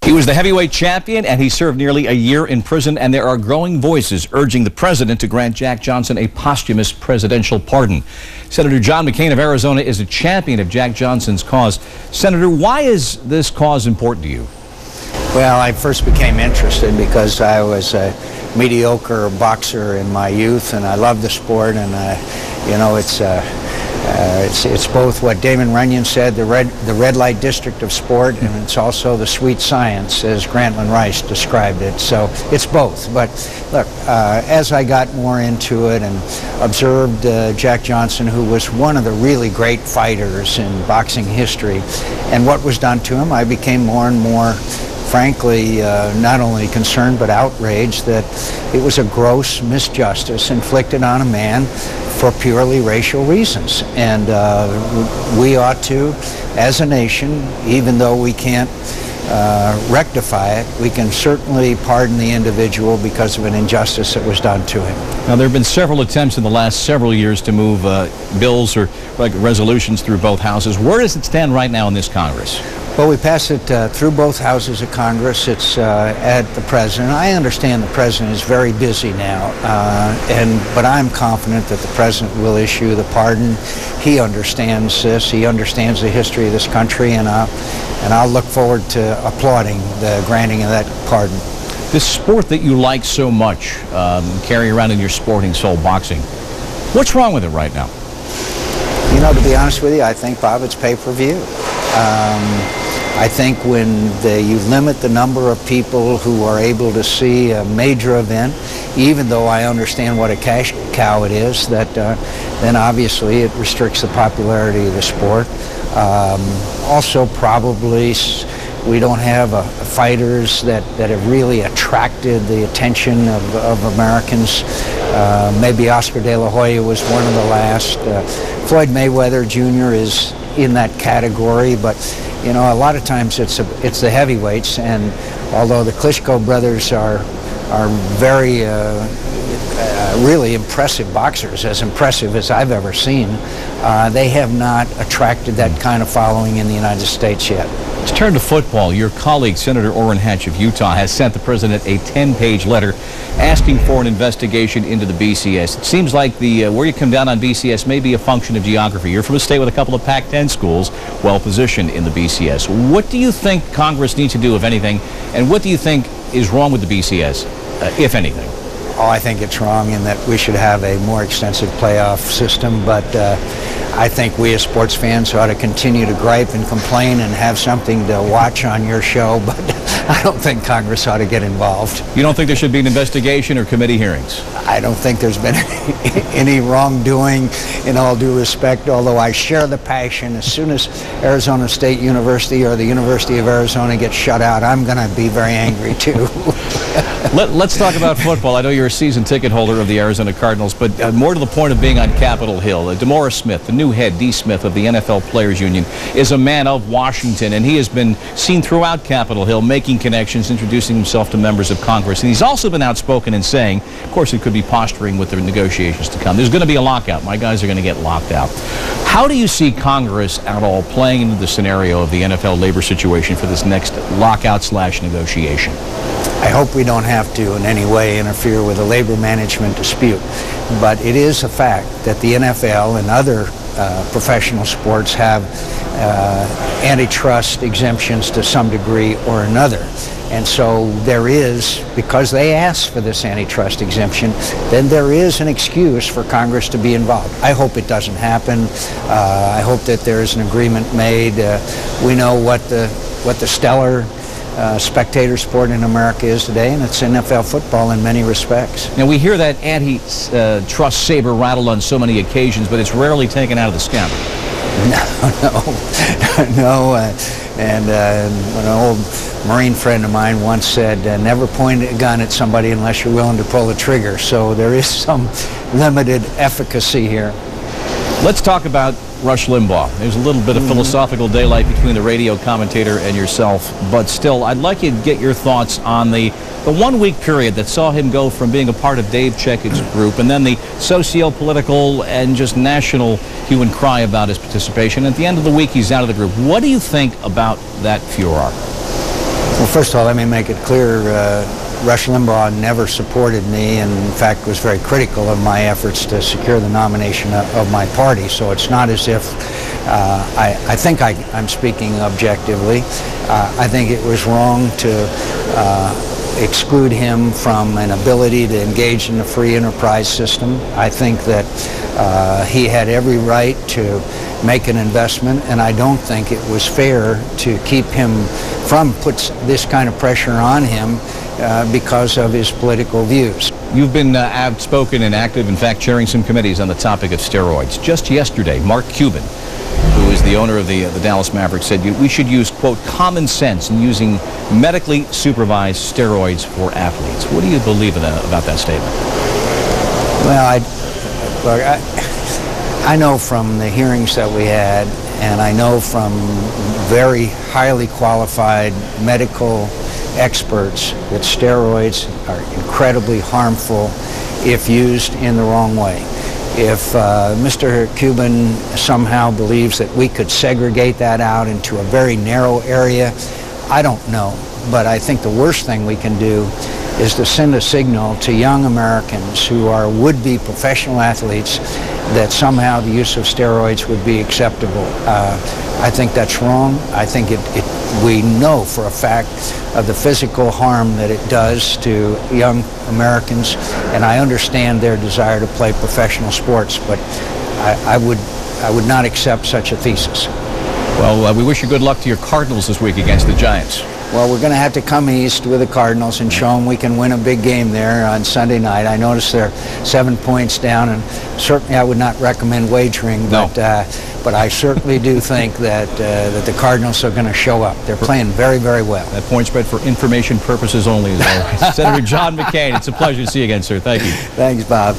He was the heavyweight champion, and he served nearly a year in prison, and there are growing voices urging the president to grant Jack Johnson a posthumous presidential pardon. Senator John McCain of Arizona is a champion of Jack Johnson's cause. Senator, why is this cause important to you? Well, I first became interested because I was a mediocre boxer in my youth, and I love the sport, and it's both what Damon Runyon said, the red light district of sport, and it's also the sweet science, as Grantland Rice described it. So it's both. But look, as I got more into it and observed Jack Johnson, who was one of the really great fighters in boxing history, and what was done to him, I became more and more, frankly, not only concerned but outraged that it was a gross misjustice inflicted on a man for purely racial reasons. And we ought to, as a nation, even though we can't rectify it, we can certainly pardon the individual because of an injustice that was done to him. Now, there have been several attempts in the last several years to move bills or resolutions through both houses. Where does it stand right now in this Congress? Well, we passed it through both houses of Congress. It's at the president. I understand the president is very busy now, but I'm confident that the president will issue the pardon. He understands this. He understands the history of this country, and I'll look forward to applauding the granting of that pardon. This sport that you like so much, carry around in your sporting soul, boxing, what's wrong with it right now? You know, to be honest with you, I think, Bob, it's pay-per-view. I think when you limit the number of people who are able to see a major event, even though I understand what a cash cow it is, then obviously it restricts the popularity of the sport. Also, probably we don't have fighters that have really attracted the attention of Americans. Maybe Oscar De La Hoya was one of the last. Floyd Mayweather Jr. is in that category, but you know, a lot of times it's the heavyweights, and although the Klitschko brothers are very really impressive boxers, as impressive as I've ever seen, they have not attracted that kind of following in the United States yet. Let's turn to football. Your colleague, Senator Orrin Hatch of Utah, has sent the president a 10-page letter asking for an investigation into the BCS. It seems like where you come down on BCS may be a function of geography. You're from a state with a couple of Pac-10 schools well-positioned in the BCS. What do you think Congress needs to do, if anything, and what do you think is wrong with the BCS, if anything? Oh, I think it's wrong in that we should have a more extensive playoff system, but I think we as sports fans ought to continue to gripe and complain and have something to watch on your show, but I don't think Congress ought to get involved. You don't think there should be an investigation or committee hearings? I don't think there's been any wrongdoing, in all due respect, although I share the passion. As soon as Arizona State University or the University of Arizona gets shut out, I'm going to be very angry too. Let's talk about football. I know you're a season ticket holder of the Arizona Cardinals, but more to the point of being on Capitol Hill. DeMaurice Smith, the new head, D. Smith, of the NFL Players Union, is a man of Washington, and he has been seen throughout Capitol Hill making connections, introducing himself to members of Congress. And he's also been outspoken in saying, of course, it could be posturing with the negotiations to come. There's going to be a lockout. My guys are going to get locked out. How do you see Congress at all playing into the scenario of the NFL labor situation for this next lockout/negotiation? I hope we don't have to in any way interfere with a labor management dispute, but it is a fact that the NFL and other professional sports have antitrust exemptions to some degree or another. And so there is, because they asked for this antitrust exemption, then there is an excuse for Congress to be involved. I hope it doesn't happen. I hope that there is an agreement made. We know what the stellar spectator sport in America is today, and it's NFL football in many respects. Now, we hear that antitrust saber rattled on so many occasions, but it's rarely taken out of the scabbard. No. And an old Marine friend of mine once said, never point a gun at somebody unless you're willing to pull the trigger. So there is some limited efficacy here. Let's talk about Rush Limbaugh. There's a little bit of philosophical daylight between the radio commentator and yourself, but still, I'd like you to get your thoughts on the 1 week period that saw him go from being a part of Dave Checkett's group, and then the socio-political and just national hue and cry about his participation. At the end of the week, he's out of the group. What do you think about that furor? Well, first of all, let me make it clear, Rush Limbaugh never supported me and, in fact, was very critical of my efforts to secure the nomination of my party. So it's not as if I think I'm speaking objectively. I think it was wrong to exclude him from an ability to engage in the free enterprise system. I think that he had every right to make an investment, and I don't think it was fair to keep him put this kind of pressure on him because of his political views. You've been outspoken and active, in fact, chairing some committees on the topic of steroids. Just yesterday, Mark Cuban, who is the owner of the Dallas Mavericks, said we should use, quote, common sense in using medically supervised steroids for athletes. What do you believe about that statement? Well, I know from the hearings that we had, and I know from very highly qualified medical experts that steroids are incredibly harmful if used in the wrong way. If Mr. Cuban somehow believes that we could segregate that out into a very narrow area, I don't know. But I think the worst thing we can do is to send a signal to young Americans who are would-be professional athletes that somehow the use of steroids would be acceptable. I think that's wrong. I think we know for a fact of the physical harm that it does to young Americans, and I understand their desire to play professional sports, but I would not accept such a thesis. Well, we wish you good luck to your Cardinals this week against the Giants. Well, we're going to have to come east with the Cardinals and show them we can win a big game there on Sunday night. I noticed they're 7 points down, and certainly I would not recommend wagering, but I certainly do think that the Cardinals are going to show up. They're playing very, very well. That point spread for information purposes only. Senator John McCain, it's a pleasure to see you again, sir. Thank you. Thanks, Bob.